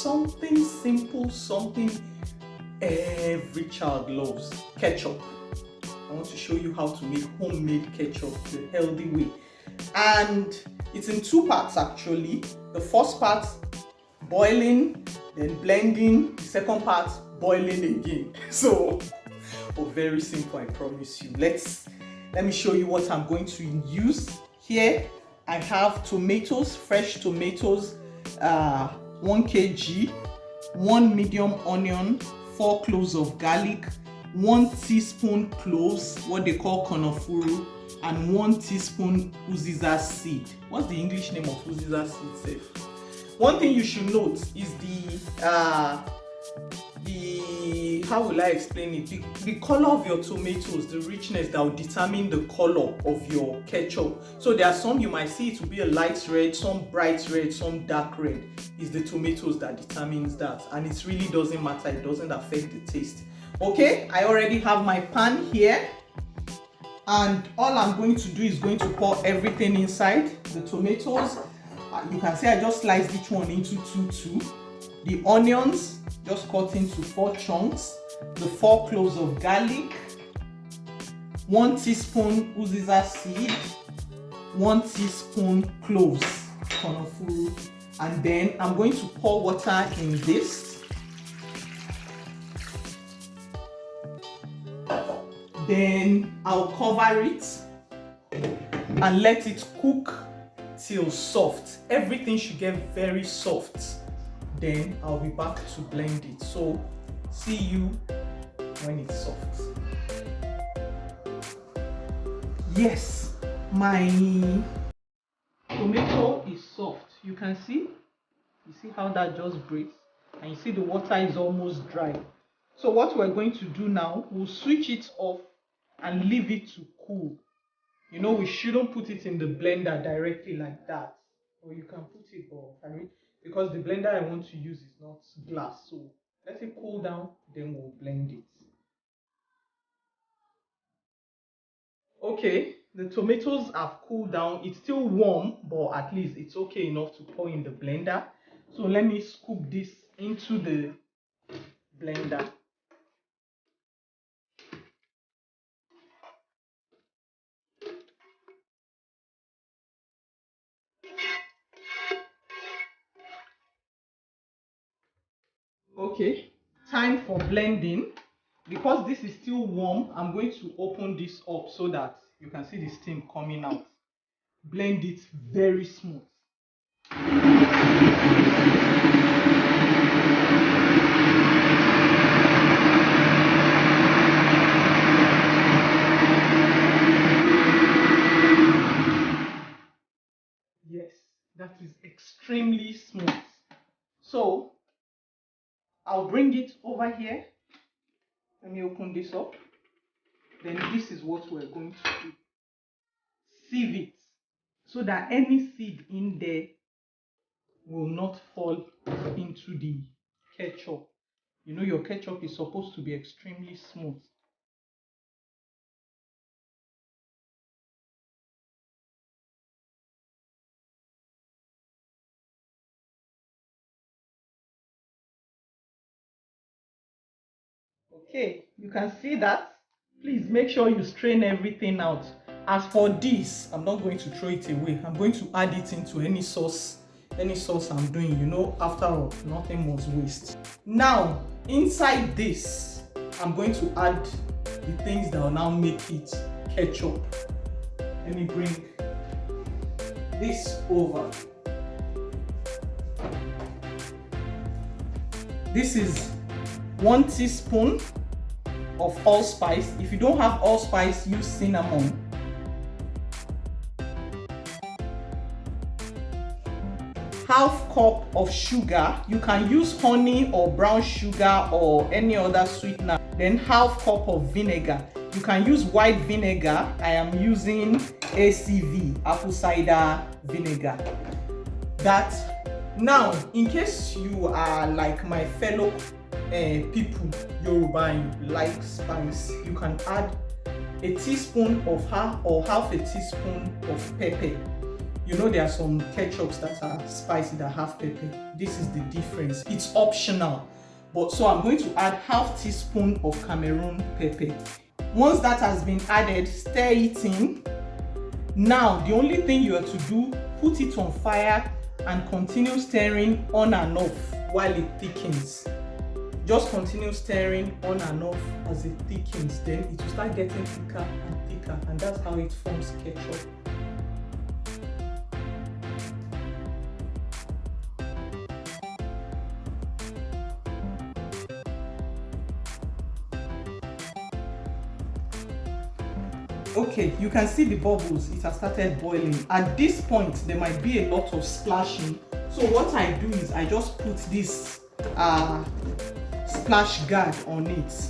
something simple, something every child loves. Ketchup. I want to show you how to make homemade ketchup the healthy way. And it's in two parts actually. The first part, boiling, then blending. The second part, boiling again. So, very simple, I promise you. Let me show you what I'm going to use. Here, I have tomatoes, fresh tomatoes, 1 kg, 1 medium onion, 4 cloves of garlic, 1 teaspoon cloves, what they call konofuru, and 1 teaspoon UZIZA seed. What's the English name of UZIZA seed, Safe? One thing you should note is how will I explain it? The color of your tomatoes, the richness that will determine the color of your ketchup. So there are some you might see it will be a light red, some bright red, some dark red. It's the tomatoes that determines that, and it really doesn't matter. It doesn't affect the taste. Okay, I already have my pan here, and all I'm going to do is going to pour everything inside. The tomatoes, you can see I just sliced each one into two. The onions, just cut into 4 chunks. The 4 cloves of garlic, 1 teaspoon UZIZA seed, 1 teaspoon cloves, konofuru, and then I'm going to pour water in this. Then I'll cover it and let it cook till soft. Everything should get very soft. Then I'll be back to blend it. So see you when it's soft. Yes, my tomato is soft. You can see how that just breaks, and you see the water is almost dry. So what we're going to do now, we'll switch it off and leave it to cool. You know, we shouldn't put it in the blender directly like that. Or you can put it, because the blender I want to use is not glass. So let it cool down, then we'll blend it. Okay, the tomatoes have cooled down. It's still warm, but at least it's okay enough to pour in the blender. So let me scoop this into the blender. Okay, time for blending. Because this is still warm, I'm going to open this up so that you can see the steam coming out. Blend it very smooth. Yes, that is extremely smooth. So I'll bring it over here. Let me open this up. Then this is what we're going to do. Sieve it so that any seed in there will not fall into the ketchup. You know, your ketchup is supposed to be extremely smooth. Okay, you can see that. Please make sure you strain everything out. As for this, I'm not going to throw it away. I'm going to add it into any sauce I'm doing. You know, after all, nothing must waste. Now, inside this, I'm going to add the things that will now make it ketchup. Let me bring this over. This is 1 teaspoon of allspice. If you don't have allspice, use cinnamon. Half cup of sugar. You can use honey or brown sugar or any other sweetener. Then half cup of vinegar. You can use white vinegar. I am using ACV, apple cider vinegar. Now, in case you are like my fellow people, Yoruba, and you like spice, you can add a teaspoon of half a teaspoon of pepper. You know, there are some ketchups that are spicy that have pepper. This is the difference. It's optional. But so I'm going to add half teaspoon of Cameroon pepper. Once that has been added, stir it in. Now the only thing you have to do, put it on fire and continue stirring on and off while it thickens. Just continue stirring on and off as it thickens, then it will start getting thicker and thicker, and that's how it forms ketchup. Okay, you can see the bubbles, it has started boiling. At this point there might be a lot of splashing, so what I do is I just put this splash guard on it.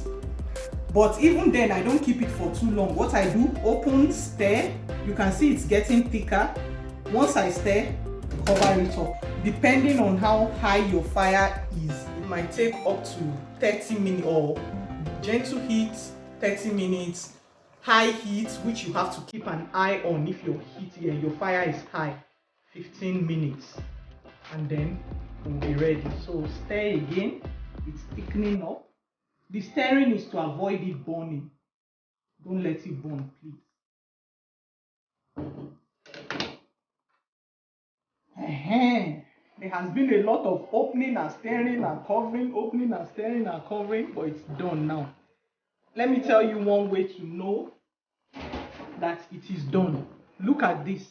But even then I don't keep it for too long. What I do, open, stir. You can see it's getting thicker. Once I stir, cover it up. Depending on how high your fire is, it might take up to 30 minutes, or gentle heat 30 minutes, high heat, which you have to keep an eye on. If your fire is high, 15 minutes, and then we'll be ready. So stir again, it's thickening up. The stirring is to avoid it burning. Don't let it burn, please. There has been a lot of opening and stirring and covering, opening and stirring and covering, but it's done now. Let me tell you one way to know that it is done. Look at this.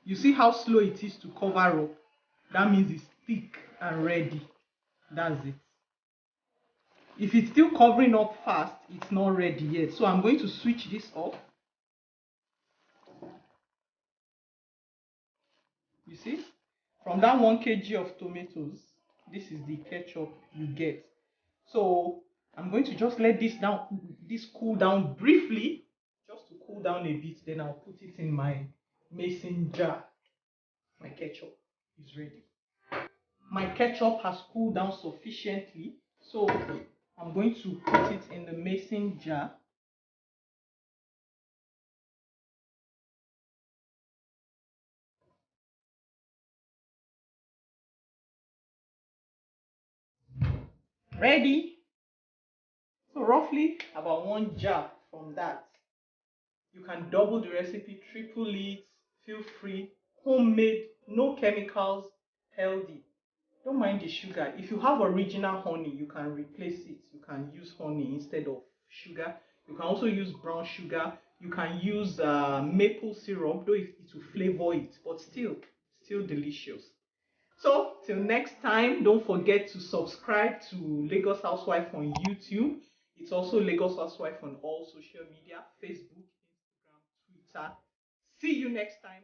You see how slow it is to cover up? That means it's thick and ready. That's it. If it's still covering up fast, it's not ready yet. So I'm going to switch this off. You see, from that 1 kg of tomatoes, this is the ketchup you get. So I'm going to just let this cool down briefly, just to cool down a bit. Then I'll put it in my mason jar. My ketchup is ready. My ketchup has cooled down sufficiently, so I'm going to put it in the mason jar. Ready? So roughly about 1 jar from that. You can double the recipe, triple it, feel free. Homemade, no chemicals, healthy. Don't mind the sugar. If you have original honey, you can replace it. You can use honey instead of sugar. You can also use brown sugar. You can use maple syrup, though it will flavor it, but still delicious. So till next time, don't forget to subscribe to Lagos Housewife on YouTube. It's also Lagos Housewife on all social media, Facebook, Instagram, Twitter. See you next time.